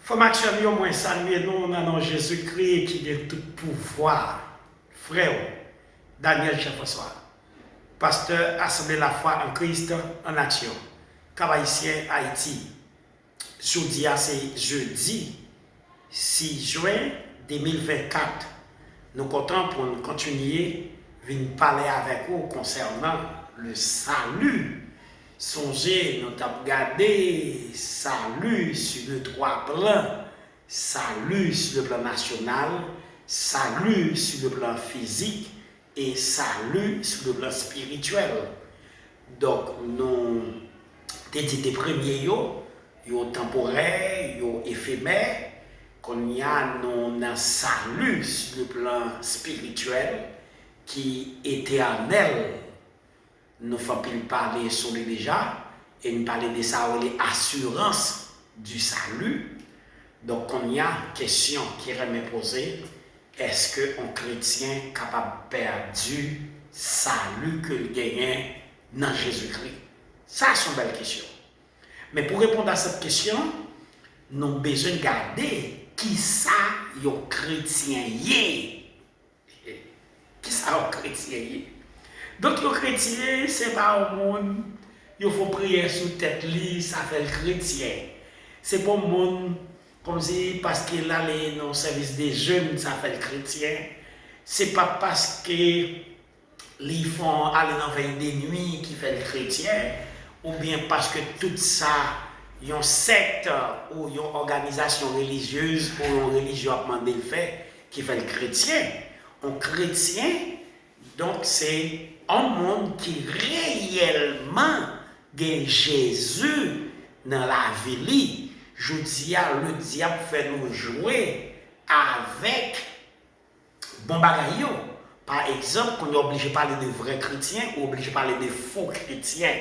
Formation, yo moins saluer nous dans Jésus-Christ qui a tout pouvoir. Frère, Daniel Chef-François, pasteur Assemblée la foi en Christ en action. Cap-Haïtien Haïti. Jeudi, c'est jeudi 6 juin 2024. Nous comptons pour nous continuer à parler avec vous concernant le salut. Songez, nous avons regardé salut sur le trois plans, salut sur le plan national, salut sur le plan physique et salut sur le plan spirituel. Donc, nous avons dit des premiers, yo temporaires, yo éphémères, qu'on y a un salut sur le plan spirituel qui est éternel. Nous faisons parler sur les déjà et nous parler de ça, l'assurance du salut. Donc, on y a une question qui remet posée. Est-ce qu'un chrétien est capable de perdre du salut que il gagne dans Jésus-Christ? Ça, c'est une belle question. Mais pour répondre à cette question, nous avons besoin de garder qui ça un chrétien est. Qui ça un chrétien est? Donc, le chrétien, ce n'est pas un monde, il faut prier sous tête, ça fait le chrétien. Ce n'est pas un monde, comme si, parce qu'il a dans le service des jeunes, ça fait le chrétien. Ce n'est pas parce qu'ils font aller dans la veille des nuits qui fait le chrétien, ou bien parce que tout ça, il y a une secte ou une organisation religieuse ou une religion a demandé le fait qui fait le chrétien. Un chrétien, donc c'est un monde qui réellement gagne Jésus dans la vie. Je dis, le diable fait nous jouer avec bon bagaille. Par exemple, qu'on est obligé de parler de vrais chrétiens ou obligé de parler de faux chrétiens.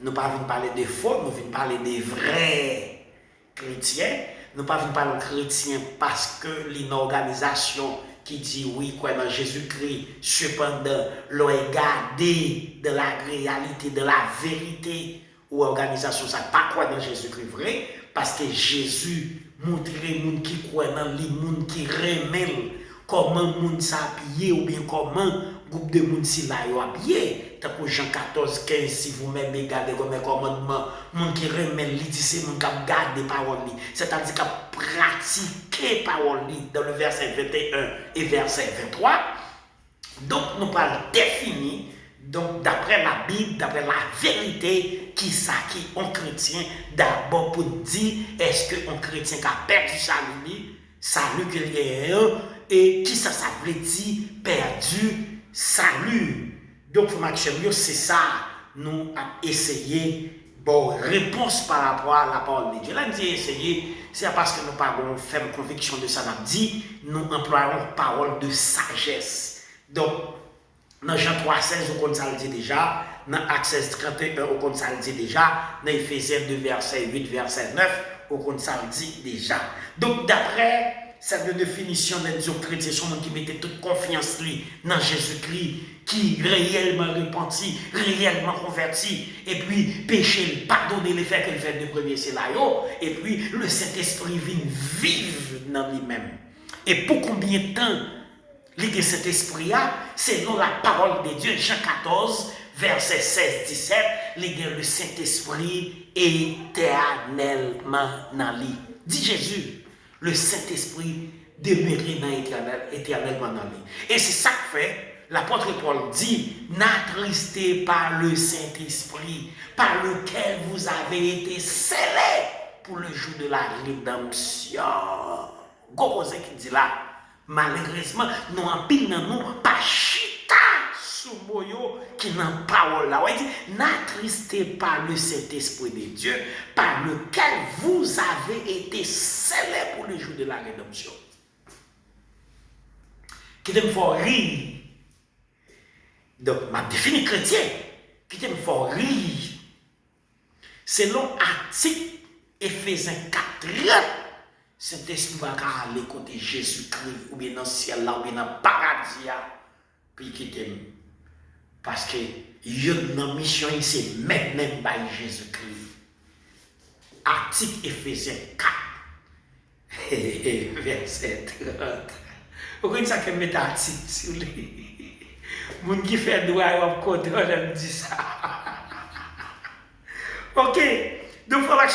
Nous ne pouvons pas parler de faux, nous venons parler de vrais chrétiens. Nous ne pouvons pas parler de chrétiens parce que une organisation qui dit oui, quoi dans Jésus-Christ, cependant, l'on est gardé de la réalité, de la vérité, ou organisation, ça pas quoi dans Jésus-Christ vrai, parce que Jésus montre les gens qui croient dans les gens qui remettent comment les gens s'habillent, ou bien comment groupe de gens si là habillé. Tant que Jean 14, 15, si vous-même regardez comme un commandement, les gens qui remettent, ils disent c'est les gens qui gardent les paroles, c'est-à-dire qui pratiquent les paroles dans le verset 21 et verset 23. Donc, nous parlons défini, donc d'après la Bible, d'après la vérité, qui ça qui est un chrétien, d'abord pour dire, est-ce qu'un chrétien qui a perdu salut qu'il y a, et qui ça veut dire, perdu salut. Donc, c'est ça, nous avons essayé, bon, réponse par rapport à la parole de Dieu. Là, nous avons essayé, c'est parce que nous n'avons pas ferme conviction de ça, nous avons dit, nous employons parole de sagesse. Donc, dans Jean 3,16, on compte ça le dit déjà, dans Actes 16,31, on compte ça le dit déjà, dans Ephésiens 2, verset 8, verset 9, on compte ça le dit déjà. Donc, d'après cette définition d'un Dieu chrétien, c'est un qui mettait toute confiance dans Jésus-Christ, qui réellement repenti, réellement converti, et puis péché, pardonner les faits qu'il fait de premier, c'est là, et puis le Saint-Esprit vient vivre dans lui-même. Et pour combien de temps l'idée de cet esprit-là, c'est dans la parole de Dieu, Jean 14, verset 16-17, l'idée le Saint-Esprit éternellement dans lui. Dit Jésus, le Saint-Esprit demeurer dans éternellement dans lui. Et c'est ça que fait, l'apôtre Paul dit, n'attristez pas le Saint-Esprit, par lequel vous avez été scellés pour le jour de la rédemption. Gosé qui dit là, malheureusement, nous en pile dans nous, pas chita sous moyo qui n'en parole là. Il dit, n'attristez pas le Saint-Esprit de Dieu, par lequel vous avez été scellés pour le jour de la rédemption. Qui t'aime fort rire. Donc, ma définie chrétien, qui t'aime fort rire. Selon article Ephésiens 4, cet esprit va aller côté Jésus-Christ, ou bien dans le ciel là, ou bien dans le paradis, puis qui t'aime. Parce que notre mission, c'est maintenant par Jésus-Christ. Article Ephésiens 4. Verset 30. Vous connaissez ça que met article sur lui. Moun qui fait droit au contrôle, elle dit ça. Ok. Donc, frère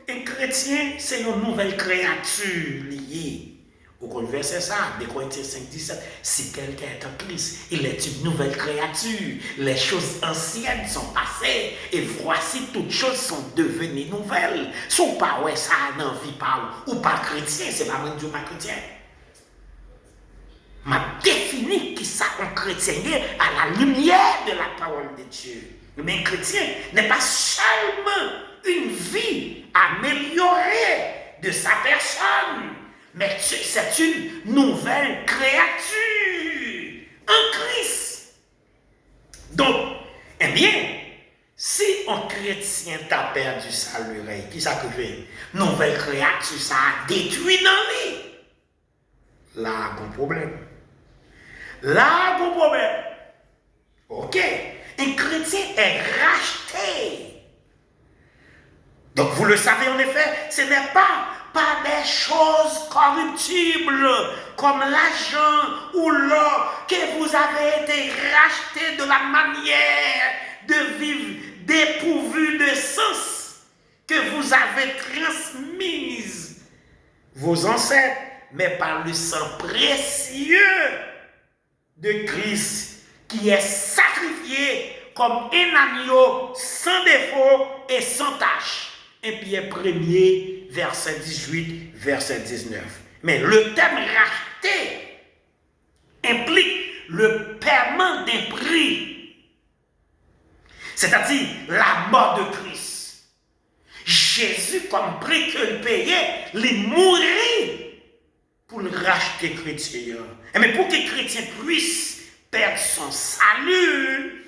un chrétien, c'est une nouvelle créature liée. Au verset ça, de Corinthiens 5, 17. Si quelqu'un est en Christ, il est une nouvelle créature. Les choses anciennes sont passées et voici toutes choses sont devenues nouvelles. Si vous pas ouais ça n'en vit pas ou pas chrétien, c'est pas mon Dieu pas chrétien. M'a défini qui ça un chrétien à la lumière de la parole de Dieu. Mais un chrétien n'est pas seulement une vie améliorée de sa personne, mais c'est une nouvelle créature en Christ. Donc, eh bien, si un chrétien t'a perdu sa l'oreille, qui ça que fait? Nouvelle créature, ça a détruit dans lui. Là, bon problème. Là, bon problème. Ok. Un chrétien est racheté. Donc, vous le savez en effet, ce n'est pas par des choses corruptibles comme l'argent ou l'or que vous avez été racheté de la manière de vivre dépourvu de sens que vous avez transmise vos ancêtres, mais par le sang précieux de Christ qui est sacrifié comme un agneau sans défaut et sans tache. 1 Pierre 1er, verset 18, verset 19. Mais le terme racheté implique le paiement d'un prix, c'est-à-dire la mort de Christ. Jésus, comme prix qu'il payait, il mourit pour le racheter chrétien. Mais pour que les chrétiens puissent perdre son salut,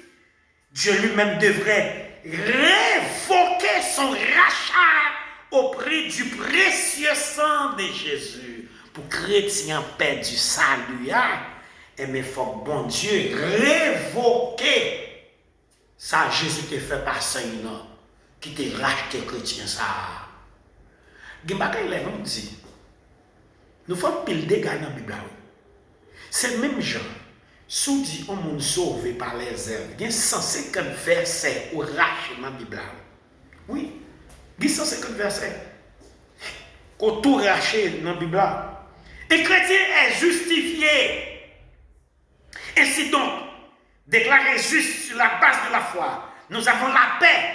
Dieu lui-même devrait révoquer son rachat au prix du précieux sang de Jésus. Pour chrétiens perdre du salut, mais il faut que bon Dieu révoquer ça. Jésus te fait passer non, qui te racheté chrétien ça. Les gens disent, nous faisons pile dégâts dans la Bible. C'est le même genre. Si dit on monde sauvé par les œuvres, il y a 150 versets au rache dans la Bible. Oui, il y a 150 versets. Qu'on tout raché dans la Bible. Et chrétien est justifié. Ainsi donc, déclaré juste sur la base de la foi, nous avons la paix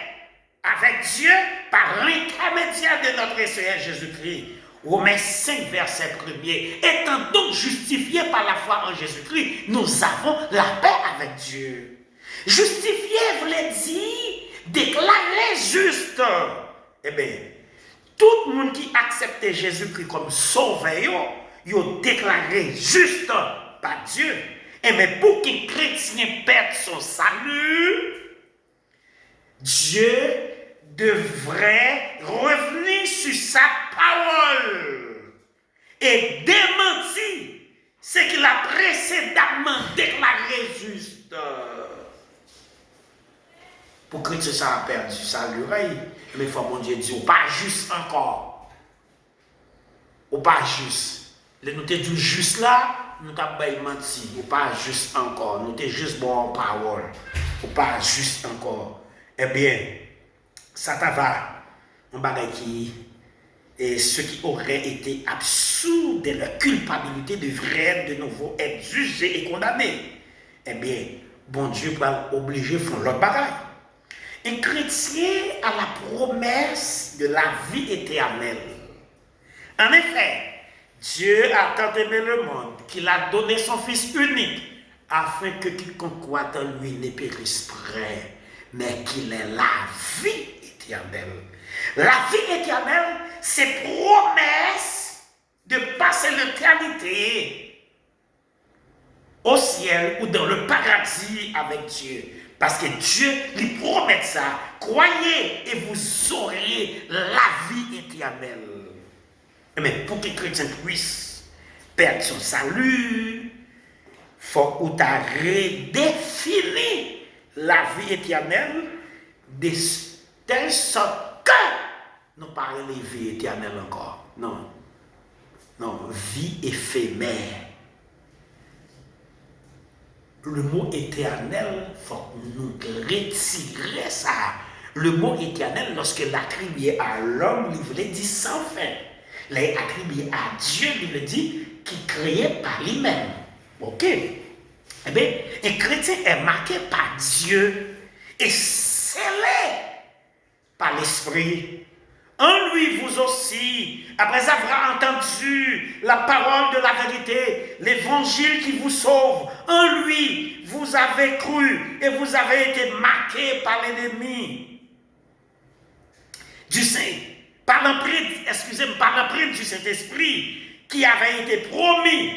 avec Dieu par l'intermédiaire de notre Seigneur Jésus-Christ. Romains 5, verset 1er. Étant donc justifiés par la foi en Jésus-Christ, nous avons la paix avec Dieu. Justifié voulait dire déclarer juste. Eh bien, tout le monde qui acceptait Jésus-Christ comme sauveur, il a déclaré juste par Dieu. Et mais pour qu'un chrétien perde son salut, Dieu devrait revenir sur sa parole et démentir ce qu'il a précédemment déclaré juste. Pour que ça a perdu sa l'oreille, mais il faut mon Dieu dire, pas juste encore. Ou pas juste. Nous te dit juste là, nous t'avons menti. Ou pas juste encore. Nous te juste bon en parole. Ou pas juste encore. Eh bien, ça va en bagaille qui et ceux qui auraient été absous de leur culpabilité devraient de nouveau être jugés et condamnés. Eh bien, bon Dieu va obliger de faire l'autre bagaille. Un chrétien a la promesse de la vie éternelle. En effet, Dieu a tant aimé le monde qu'il a donné son Fils unique afin que quiconque croit en lui ne périsse près, mais qu'il ait la vie éternelle. La vie éternelle, c'est promesse de passer l'éternité au ciel ou dans le paradis avec Dieu. Parce que Dieu lui promet ça. Croyez et vous aurez la vie éternelle. Mais pour que les chrétiens puissent perdre son salut, il faut que tu redéfini la vie éternelle de telle sorte que nous parlons de vie éternelle encore. Non. Non, vie éphémère. Le mot éternel, il faut nous retirer ça. Le mot éternel, lorsque l'attribué à l'homme, il voulait dire sans fin. L'attribué à Dieu, il veut dire qui créait par lui-même. Ok? Eh bien, un chrétien est marqué par Dieu et scellé par l'Esprit. En lui, vous aussi, après avoir entendu la parole de la vérité, l'évangile qui vous sauve, en lui, vous avez cru et vous avez été marqués par l'ennemi du Saint, par l'emprise du Saint-Esprit qui avait été promis.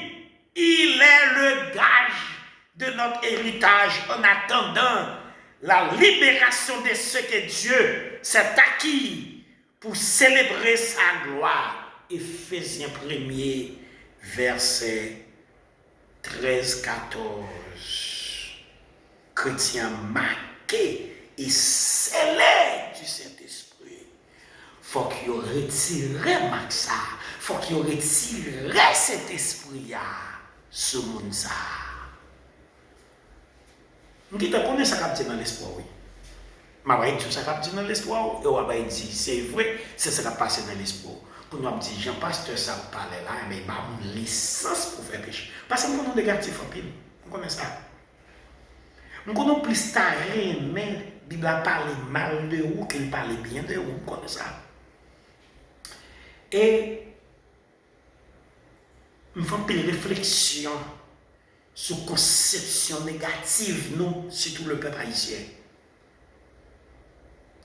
Il est le gage de notre héritage en attendant la libération de ce que Dieu s'est acquis pour célébrer sa gloire. Éphésiens 1er, verset 13-14. Chrétien marqué et scellé du Saint-Esprit. Faut qu'il retire ça. Faut qu'il retire cet esprit à ce monde ça. Nous connaissons ça qui est dans l'espoir, oui. Je vais dire ça qui est dans l'espoir, et on va dire c'est vrai, c'est ça qui est passé dans l'espoir. Pour nous dire, Jean-Pasteur, ça vous parle là, mais il m'a une licence pour faire péché. Parce que nous sommes négatifs en pile. On connaît ça. Nous connaissons plus tard, mais la Bible parle mal de vous qu'il parle bien de vous. On connaît ça. Et nous faisons une réflexion sur la conception négative, nous, surtout le peuple haïtien.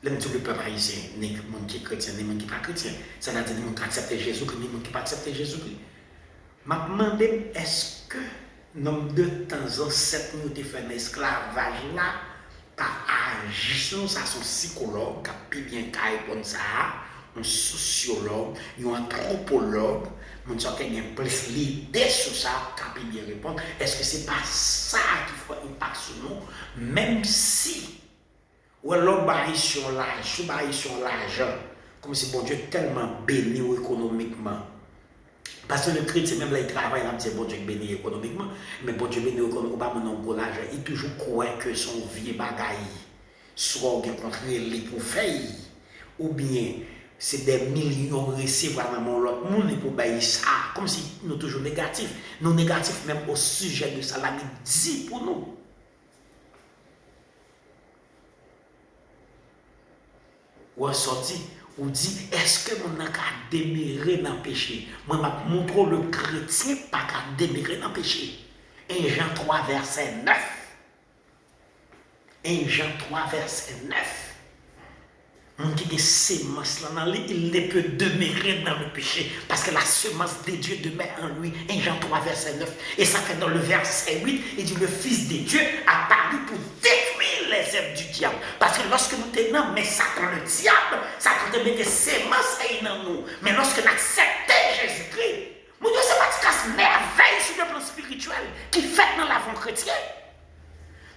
Le peuple haïtien, les gens qui sont chrétiens, les gens qui ne sont pas chrétiens, ça veut dire les gens qui acceptent Jésus-Christ, les gens qui ne sont pas acceptés Jésus-Christ. Je me demande, est-ce que nombre de temps ancêtres nous avons fait l'esclavage là, par agir ça, son psychologue, qui a bien comme ça, un sociologue, un anthropologue, mon Dieu, qui a plus l'idée sur ça, qui a bien répondre, est-ce que ce n'est pas ça qui fait un impact sur nous, même si ou l'homme baille sur l'argent, comme si bon Dieu est tellement béni économiquement. Parce que le chrétien, même là, il travaille, il dit bon Dieu est béni économiquement, mais bon Dieu est béni économiquement, pas mon encourage, il toujours croit que son vieux bagaille soit contre lui pour faire, ou bien c'est des millions recevoir dans mon l'autre monde pour bailler ça, comme si nous toujours négatifs. Nous négatifs même au sujet de ça, la Bible dit pour nous. Ou sorti, ou dit, est-ce que mon n'a qu'à demeurer dans le péché? Moi, je montre le chrétien pas qu'à demeurer dans le péché. 1 Jean 3, verset 9. 1 Jean 3, verset 9. On dit que semence là dans lui, il ne peut demeurer dans le péché parce que la semence de Dieu demeure en lui. 1 Jean 3, verset 9. Et ça fait dans le verset 8, il dit le Fils de Dieu a paru pour détruire les œuvres du diable. Parce que lorsque nous tenons, mais Satan le diable, Satan te met des semences dans nous. Mais lorsque nous acceptons Jésus-Christ, mon Dieu, c'est pas casse merveille sur le plan spirituel qui fait dans l'avant chrétien.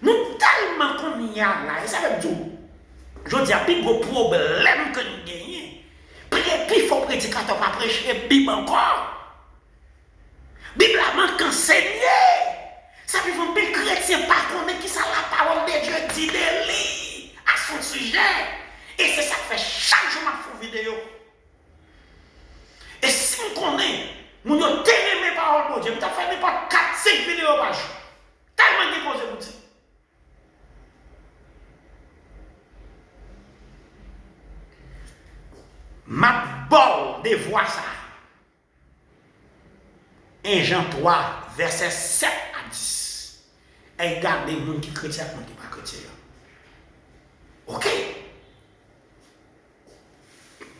Nous tellement qu'on y a là, et ça veut dire. Je dis, il y a un problème que nous gagnons. Puis il faut prédicateur pas prêcher Bible encore. Bible a manqué enseigné. Ça veut dire que les chrétiens pas connaître qui ça la parole de Dieu dit de lui à son sujet. Et c'est ça qui fait chaque jour ma faux vidéo. Et si nous connaissons, nous avons tellement mes paroles de Dieu, nous avons fait pas 4-5 vidéos par jour. Tellement de causes pour dire. Ma bord de voir ça. 1 Jean 3, verset 7 à 10. Et regardez les gens qui sont chrétiens et les gens qui ne sont pas chrétiens. Ok?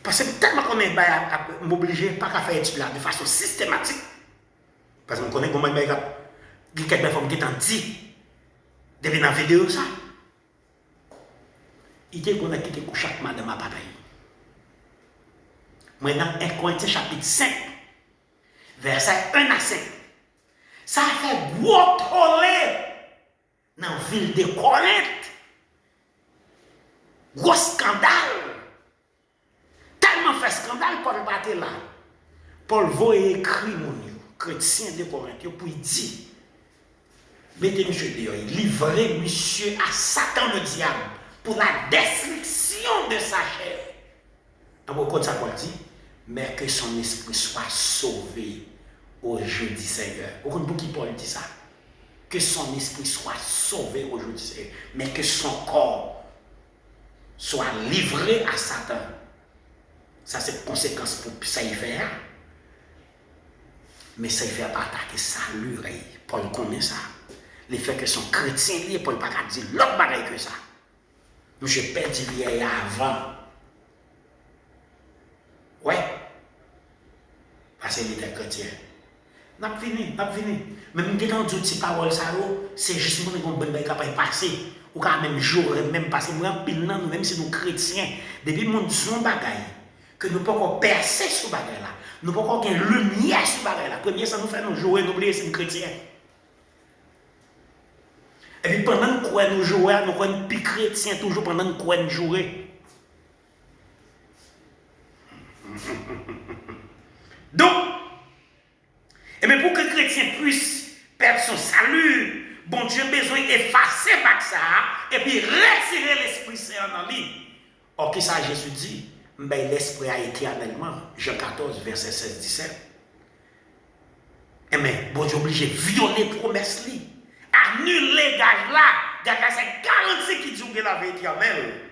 Parce que tellement qu'on est m'obliger pas à faire étude là de façon systématique. Parce que je connais comment il y a quelques femmes qui t'ont dit depuis dans la vidéo ça. Il dit qu'on a quitté chaque madame à bataille. Maintenant, 1 Corinthiens chapitre 5, verset 1 à 5. Ça a fait gros tollé dans la ville de Corinthe. Gros scandale. Tellement fait scandale pour le battre là. Paul va écrit mon chrétien de Corinthiens pour dire mettez monsieur dehors, livrez monsieur à Satan le diable pour la destruction de sa chair. Alors, comme ça, Paul dit, mais que son esprit soit sauvé au jour du Seigneur. Vous comprenez pour qui Paul dit ça? Que son esprit soit sauvé au jour du Seigneur, mais que son corps soit livré à Satan. Ça, c'est conséquence pour ça y faire. Mais ça y fait pas attaquer salut. Paul connaît ça. Le fait que son chrétien lié, Paul pas dire l'autre pareil que ça. Nous, je perdu vieille avant. Ouais. Parce qu'il était chrétien. N'a fini. Même quand on dit ces paroles, c'est justement que nous sommes capables de passer. Ou quand même jour, même passer. Nous sommes pile nous, même si nous chrétiens. Depuis nous disons bagaille, que nous ne pouvons pas percer ce bagaille là. Nous ne pouvons pas avoir lumière sur ce bagaille là. Premier, ça nous fait nous jouer, nous oublier que c'est chrétien. Et puis pendant que nous jouons, nous sommes plus chrétiens toujours pendant que nous jouons. Donc, et bien pour que le chrétien puisse perdre son salut, bon Dieu a besoin d'effacer par ça et puis retirer l'Esprit Saint en lui. Or, qu'est-ce que Jésus dit? Ben, l'Esprit a éternellement. Jean 14, verset 16-17. Et bien, bon Dieu est obligé de violer la promesse, annuler les gages là, c'est 46 qui dit que la vie éternelle.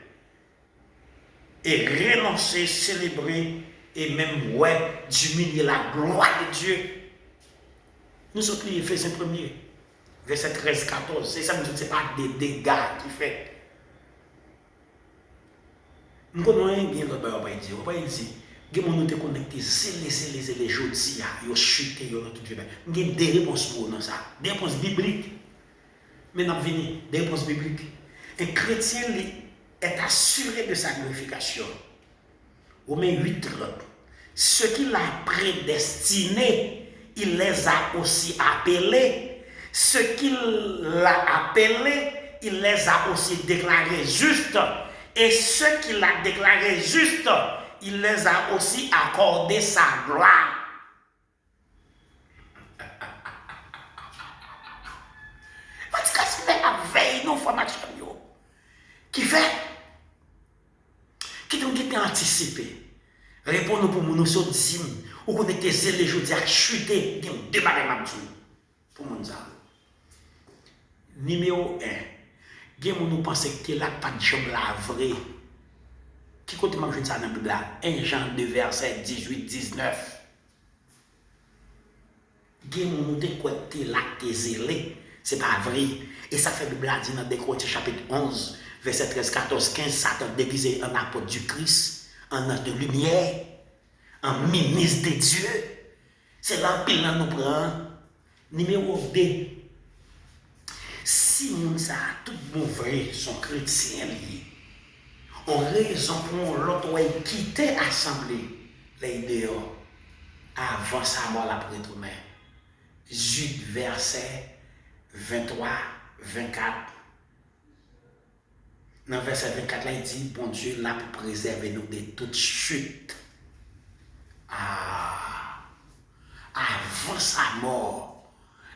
Et renoncer, célébrer et même diminuer la gloire de Dieu. Nous sommes les Éphésiens 1er, verset 13-14. C'est ça, ce n'est pas des dégâts qui fait. Nous connaissons bien le Père, on va dire. On va dire, nous sommes connectés, zélé, jeudi, ils ont chuté, ils ont tout fait. Nous avons des réponses pour nous, ça. Des réponses bibliques. Mais nous avons des réponses bibliques. Un chrétien est assuré de sa glorification. Romains 8:30. Ce qu'il a prédestiné, il les a aussi appelés. Ce qu'il a appelé, il les a aussi déclarés justes. Et ce qu'il a déclaré juste, il les a aussi accordé sa gloire. Parce que c'est la veille nos formations qui fait, qui t'ont anticipé. Répondons pour nous sur dîme, ou qu'on était zélé, je dis à chuter, qui ont démarré ma tour. Pour mon ça. Numéro 1. Nous pensons que là, pas de jambe la vraie. Qui côté m'a ça dans la Bible? 1 Jean 2, verset 18-19. Nous te côté là, t'es zélé. C'est pas vrai. Et ça fait Bible dit dans Décroté chapitre 11, verset 13, 14, 15, Satan déguisé en apôtre du Christ, en ange de lumière, en ministre de Dieu. C'est là que nous prend. Numéro 2. Si nous ça tout bon vrai sont chrétiens liés, on raison pour l'autre quitter l'assemblée les dehors avant sa mort la retourner. Jude verset 23, 24. Dans verset 24 là il dit bon Dieu là pour préserver nous de toute chute. Avant sa mort.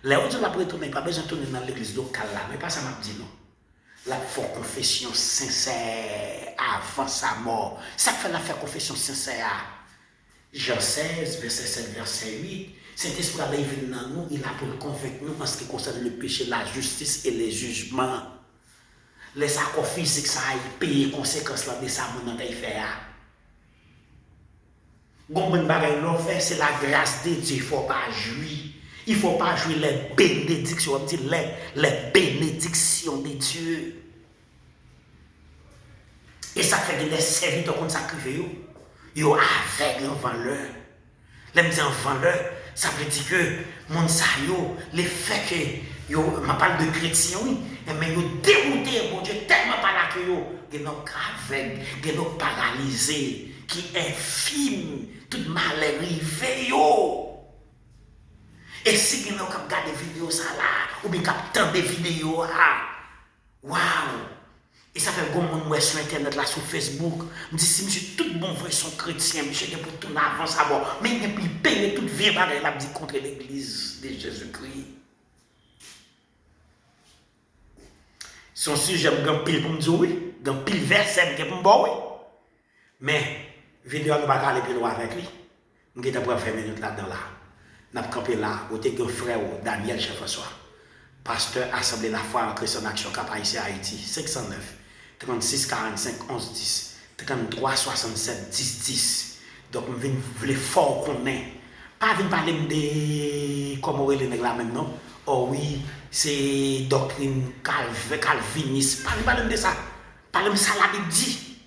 Les autres la retourner, pas besoin de tourner dans l'église locale là, mais pas ça m'a dit non. La faire confession sincère avant sa mort. Ça fait la faire confession sincère. Jean 16, verset 7, verset 8. Saint-Esprit est venu dans nous, il a pour convaincre nous en ce qui concerne le péché, la justice et les jugements. Les accords physiques, ça a payé les conséquences là de ça, mon dans faire. Bon, c'est la grâce de Dieu, il ne faut pas jouir. Il ne faut pas jouer les bénédictions, les bénédictions de Dieu. Et ça fait que les serviteurs qu'on sacrifie, ils sont avec un vendeur. Les gens en vendeur, ça veut dire que mon sayo, le fait que je parle de chrétiens, oui, mais ils ont dérouté, mon Dieu, tellement par là que ils sont aveugles, ils sont paralysés, qui infime, tout mal arrivé. Et si vous regardez des vidéos ça là, ou bien tant des vidéos là, waouh! Et ça fait bon monde sur internet là, sur Facebook. Je dis si monsieur tout bon vrai sont chrétiens, monsieur pour tout avant ça bon, mais il paye vieux bagage là dit contre l'église de Jésus-Christ. Son sujet me pile pour me dire oui, dans pile verset pour me dire oui. Mais vidéo ne va pas aller plus loin avec lui. Je vais faire 20 minutes là-dedans là. N'a pas campé là, où t'es un frère Daniel Chef-François, pasteur Assemblée la foi en Christ en action cap ici à Haïti, 509 36 45 11 10 33 67 10 10. Donc je voulais fort qu'on ait. Pas venir parler de comment on est les là maintenant. Oh oui, c'est doctrine calviniste. Pas venir parler de ça. Parler de ça la Bible dit.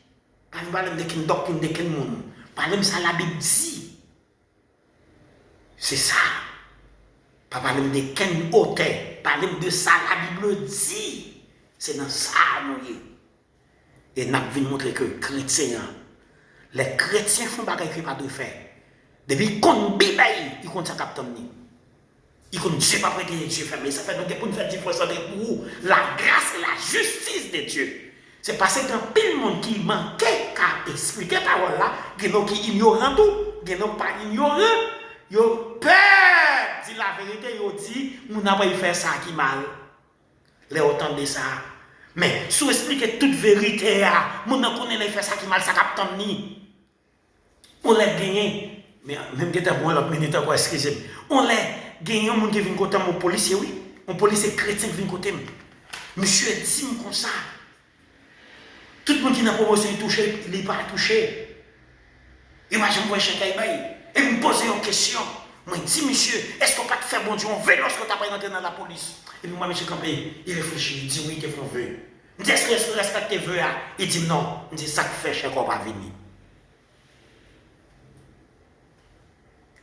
Pas venir parler de quelle doctrine de quel monde. Parler de ça la Bible dit. C'est ça. Pas parler de quel auteur. Parler de ça la Bible dit. C'est dans ça nous. Et nous avons montrer que les chrétiens font des choses qu'ils ne doivent pas faire. Depuis qu'ils connaissent la Bible, ils connaissent ça captain. Ils connaissent Dieu pas prêter Dieu fermé. Ça fait donc pour nous faire différence entre la grâce et la justice de Dieu. C'est parce que dans pile monde qui manquait qu'à expliquer la parole là, il y a qui ignorant tout, il y a pas ignorant, ils ont peur de la vérité, ils ont dit, nous n'avons pas fait ça qui mal. Les autant de ça. Mais si vous expliquez toute vérité, nous ne connaissons pas faire ça qui mal, ça capte ni. On l'a gagné. Mais même que tu as l'autre minute, excusez-moi. On l'a gagné, on qui vient côté mon policier, oui. Mon policier chrétien qui vient côté. Monsieur dit comme ça. Tout le monde qui n'a pas besoin de toucher, il n'est pas touché. Imagine moi chez Kaïbaï et me poser une question. Moi dis monsieur, est-ce qu'on peut te faire bon Dieu, on veut lorsque tu n'as pas rentré dans la police? Et puis moi, monsieur Campé, il réfléchit, il dit oui, qu'est-ce qu'on veut. Il dit est-ce que respecte tes vœux? Il dit non. Il dit ça que fait cher qu'on va venir.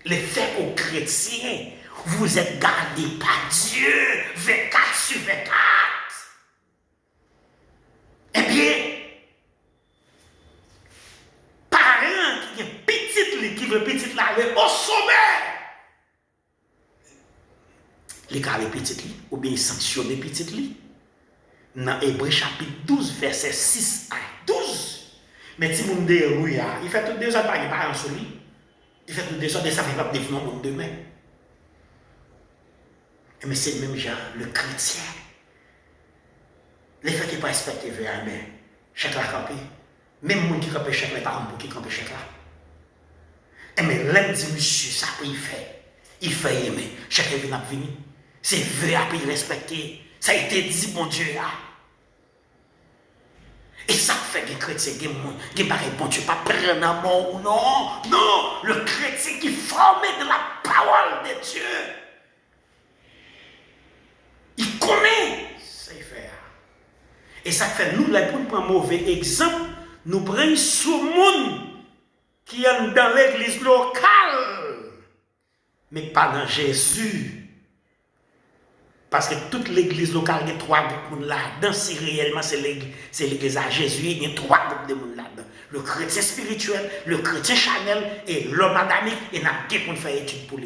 Les faits aux chrétiens, vous êtes gardés par Dieu 24 sur 24. Eh bien, parents qui ont petit qui veut petit aller au sommet, les carrés petit ou bien sanctionner petit dans Hébreux chapitre 12 verset 6 à 12. Mais si vous me dites oui, il fait toutes des autres pas parents sur lui. Il fait toutes des autres, ça fait pas définir mon demain. Mais c'est le même genre, le chrétien. Les faits qui ne pas respecter vers mais chaque la campé. Même les qui campent chaque les parents pour qui campent chaque là. Mais l'homme dit monsieur, ça peut y faire. Il fait aimer. Chacun vient à venir. C'est vrai à payer respecter. Ça a été dit, bon Dieu, là. Et ça fait que les chrétiens, qui paraît bon Dieu, pas prendre un mot ou non. Non, le chrétien qui est formé de la parole de Dieu. Il connaît ça il fait. Et ça fait nous, là, pour prendre un mauvais exemple, nous prenons ce monde qui est dans l'église locale, mais pas dans Jésus. Parce que toute l'église locale, il y a 3 groupes là-dedans. Si réellement c'est l'église à Jésus, il y a 3 groupes de monde là-dedans. Le chrétien spirituel, le chrétien charnel et l'homme adamique. Et nous avons pour faire étude pour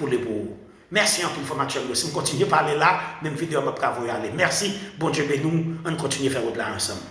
les pauvres. Merci pour l'information. Si on continue à parler là, même vidéo, on va pas aller. Merci. Bon Dieu, nous, on continue à faire autre là ensemble.